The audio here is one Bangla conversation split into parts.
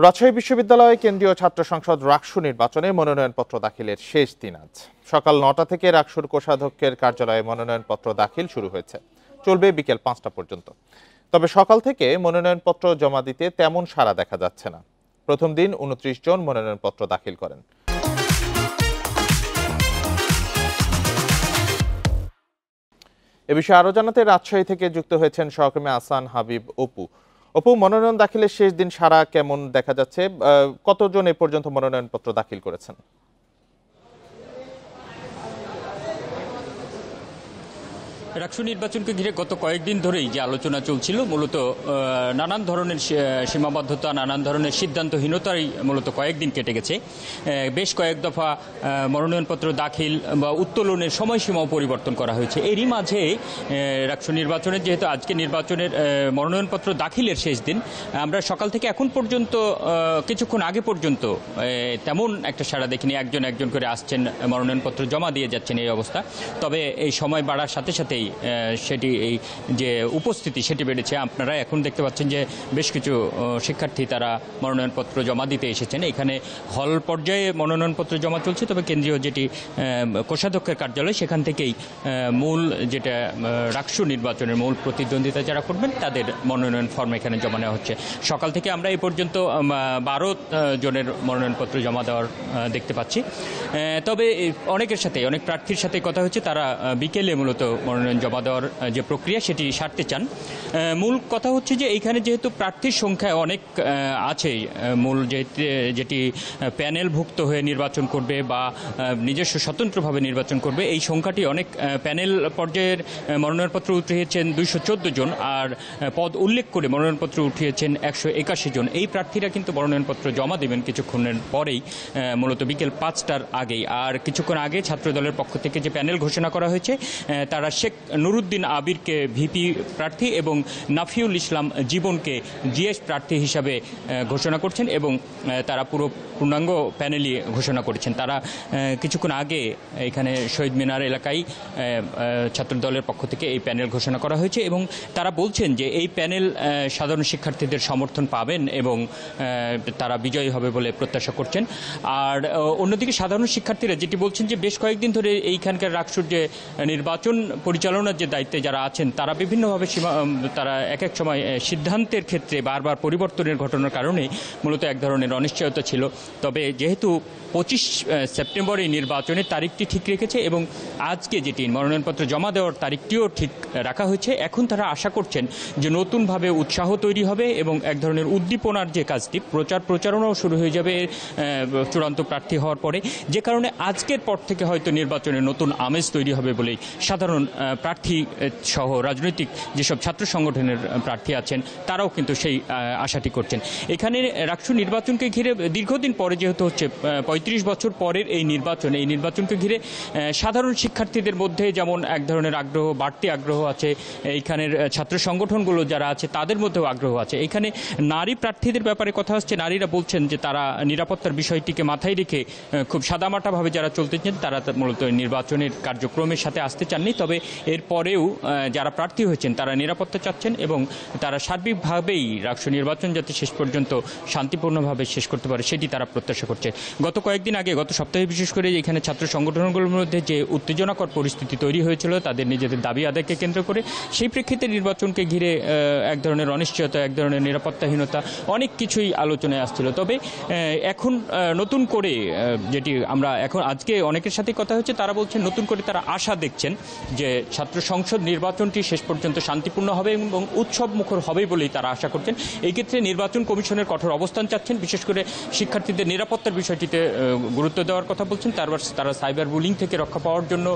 রাজশাহী বিশ্ববিদ্যালয়ে কেন্দ্রীয় ছাত্র সংসদ রাকসু নির্বাচনে মনোনয়নপত্র দাখিলের শেষ দিন আজ। সকাল ৯টা থেকে রাকসুর কোষাধ্যক্ষের কার্যালয়ে মনোনয়নপত্র দাখিল শুরু হয়েছে, চলবে বিকেল ৫টা পর্যন্ত। তবে সকাল থেকে মনোনয়নপত্র জমা দিতে তেমন সাড়া দেখা যাচ্ছে না। প্রথম দিন ২৯ জন মনোনয়নপত্র দাখিল করেন। এ বিষয়ে আরো জানাতে রাজশাহী থেকে যুক্ত হয়েছেন সহকর্মী আহসান হাবিব অপু। অপু, মনোনয়ন দাখিলের শেষ দিন সাড়া কেমন দেখা যাচ্ছে? কতজন এ পর্যন্ত মনোনয়নপত্র দাখিল করেছেন? রাকসু নির্বাচনকে ঘিরে গত কয়েকদিন ধরেই যে আলোচনা চলছিল, মূলত নানান ধরনের সীমাবদ্ধতা, নানান ধরনের সিদ্ধান্তহীনতাই মূলত কয়েকদিন কেটে গেছে। বেশ কয়েক দফা মনোনয়নপত্র দাখিল বা উত্তোলনের সময়সীমাও পরিবর্তন করা হয়েছে। এরই মাঝে রাকসু নির্বাচনের, যেহেতু আজকে নির্বাচনের মনোনয়নপত্র দাখিলের শেষ দিন, আমরা সকাল থেকে এখন পর্যন্ত কিছুক্ষণ আগে পর্যন্ত তেমন একটা সাড়া দেখিনি। একজন একজন করে আসছেন, মনোনয়নপত্র জমা দিয়ে যাচ্ছেন এই অবস্থা। তবে এই সময় বাড়ার সাথে সাথেই সেটি এই যে উপস্থিতি সেটি বেড়েছে। আপনারা এখন দেখতে পাচ্ছেন যে বেশ কিছু শিক্ষার্থী তারা মনোনয়নপত্র জমা দিতে এসেছেন। এখানে হল পর্যায়ে মনোনয়নপত্র জমা চলছে, তবে কেন্দ্রীয় যেটি কোষাধ্যক্ষের কার্যালয় সেখান থেকেই মূল যেটা রাকসু নির্বাচনের মূল প্রতিদ্বন্দ্বিতা যারা করবেন তাদের মনোনয়ন ফর্ম এখানে জমা নেওয়া হচ্ছে। সকাল থেকে আমরা এই পর্যন্ত 12 জনের মনোনয়নপত্র জমা দেওয়ার দেখতে পাচ্ছি। তবে অনেকের সাথে, অনেক প্রার্থীর সাথে কথা হচ্ছে, তারা বিকেলে মূলত মনোনয়ন জমা দেওয়ার যে প্রক্রিয়া সেটি সারতে চান। মূল কথা হচ্ছে যে এইখানে যেহেতু প্রার্থীর সংখ্যা অনেক আছে, মূল যেটি প্যানেলভুক্ত হয়ে নির্বাচন করবে বা নিজস্ব স্বতন্ত্রভাবে নির্বাচন করবে, এই সংখ্যাটি অনেক। প্যানেল পর্যায়ের মনোনয়নপত্র উঠিয়েছেন 214 জন, আর পদ উল্লেখ করে মনোনয়নপত্র উঠিয়েছেন 181 জন। এই প্রার্থীরা কিন্তু মনোনয়নপত্র জমা দেবেন কিছুক্ষণের পরেই, মূলত বিকেল 5টার আগেই। আর কিছুক্ষণ আগে ছাত্রদলের পক্ষ থেকে যে প্যানেল ঘোষণা করা হয়েছে, তারা শেখ নুরুদ্দিন আবিরকে ভিপি প্রার্থী এবং নাফিউল ইসলাম জীবনকে জিএস প্রার্থী হিসাবে ঘোষণা করছেন, এবং তারা পূর্ণাঙ্গ প্যানেলই ঘোষণা করেছেন। তারা কিছুক্ষণ আগে এখানে শহীদ মিনার এলাকায় ছাত্রদলের পক্ষ থেকে এই প্যানেল ঘোষণা করা হয়েছে, এবং তারা বলছেন যে এই প্যানেল সাধারণ শিক্ষার্থীদের সমর্থন পাবেন এবং তারা বিজয়ী হবে বলে প্রত্যাশা করছেন। আর অন্যদিকে সাধারণ শিক্ষার্থীরা যেটি বলছেন যে বেশ কয়েকদিন ধরে এইখানকার রাকসুর যে নির্বাচন পরিচালনার যে দায়িত্বে যারা আছেন, তারা বিভিন্নভাবে তারা এক এক সময় সিদ্ধান্তের ক্ষেত্রে বারবার পরিবর্তনের ঘটনার কারণে মূলত এক ধরনের অনিশ্চয়তা ছিল। তবে যেহেতু 25 সেপ্টেম্বর এই নির্বাচনের তারিখটি ঠিক রেখেছে এবং আজকে যেটি মনোনয়নপত্র জমা দেওয়ার তারিখটিও ঠিক রাখা হয়েছে, এখন তারা আশা করছেন যে নতুনভাবে উৎসাহ তৈরি হবে এবং এক ধরনের উদ্দীপনার যে কাজটি, প্রচারণাও শুরু হয়ে যাবে চূড়ান্ত প্রার্থী হওয়ার পরে, যে কারণে আজকের পর থেকে হয়তো নির্বাচনের নতুন আমেজ তৈরি হবে বলেই সাধারণ প্রার্থী সহ রাজনৈতিক যেসব ছাত্র সংগঠনের প্রার্থী আছেন তারাও কিন্তু সেই আশাটি করছেন। এখানে রাকসু নির্বাচনকে ঘিরে দীর্ঘদিন পরে, যেহেতু হচ্ছে 35 বছর পরের এই নির্বাচনকে ঘিরে সাধারণ শিক্ষার্থীদের মধ্যে যেমন এক ধরনের আগ্রহ, বাড়তি আগ্রহ আছে, এইখানের ছাত্র সংগঠনগুলো যারা আছে তাদের মধ্যেও আগ্রহ আছে। এখানে নারী প্রার্থীদের ব্যাপারে কথা হচ্ছে। নারীরা বলছেন যে তারা নিরাপত্তার বিষয়টিকে মাথায় রেখে খুব সাদামাটাভাবে যারা চলতে চান তারা মূলত নির্বাচনের কার্যক্রমের সাথে আসতে চাননি। তবে এর পরেও যারা প্রার্থী হয়েছেন তারা নিরাপত্তা চাচ্ছেন এবং তারা সার্বিকভাবেই রাকসু নির্বাচন যাতে শেষ পর্যন্ত শান্তিপূর্ণভাবে শেষ করতে পারে সেটি তারা প্রত্যাশা করছে। গত কয়েকদিন আগে, গত সপ্তাহে বিশেষ করে এখানে ছাত্র সংগঠনগুলোর মধ্যে যে উত্তেজনাকর পরিস্থিতি তৈরি হয়েছিল তাদের নিজেদের দাবি আদায়কে কেন্দ্র করে, সেই প্রেক্ষিতে নির্বাচনকে ঘিরে এক ধরনের অনিশ্চয়তা, এক ধরনের নিরাপত্তাহীনতা, অনেক কিছুই আলোচনায় আসছিল। তবে এখন নতুন করে যেটি আমরা এখন আজকে অনেকের সাথে কথা হচ্ছে, তারা বলছেন নতুন করে তারা আশা দেখছেন যে ছাত্র সংসদ নির্বাচনটি শেষ পর্যন্ত শান্তিপূর্ণ হবে এবং উৎসব মুখর হবে বলেই তারা আশা করছেন। এই ক্ষেত্রে নির্বাচন কমিশনের কঠোর অবস্থান চাচ্ছেন, বিশেষ করে শিক্ষার্থীদের নিরাপত্তার বিষয়টিতে গুরুত্ব দেওয়ার কথা বলছেন। তারা সাইবার বুলিং থেকে রক্ষা পাওয়ার জন্য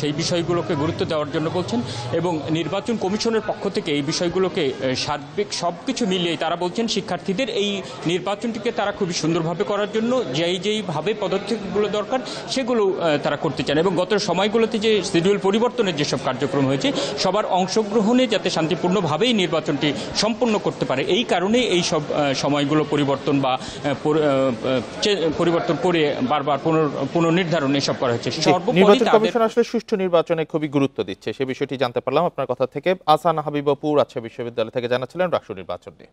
সেই বিষয়গুলোকে গুরুত্ব দেওয়ার জন্য বলছেন, এবং নির্বাচন কমিশনের পক্ষ থেকে এই বিষয়গুলোকে সার্বিক সব কিছু মিলিয়ে তারা বলছেন শিক্ষার্থীদের এই নির্বাচনটিকে তারা খুবই সুন্দরভাবে করার জন্য যেইভাবে পদক্ষেপগুলো দরকার সেগুলো তারা করতে চান, এবং গত সময়গুলোতে যে শিডিউল পরিবর্তনের যেসব কার্যক্রম হয়েছে সবার অংশগ্রহণে যাতে শান্তিপূর্ণভাবেই নির্বাচনটি সম্পন্ন করতে পারে, এই কারণে এই সব সময়গুলো পরিবর্তন বা পরিবর্তন করে বারবার পুনর্নির্ধারণ এসব করা হয়েছে। নির্বাচন কমিশন আসলে সুষ্ঠু নির্বাচনে খুবই গুরুত্ব দিচ্ছে, সে বিষয়টি জানতে পারলাম আপনার কথা থেকে। আহসান হাবিব অপু রাজশাহী বিশ্ববিদ্যালয় থেকে জানাচ্ছিলেন রাকসু নির্বাচন নিয়ে।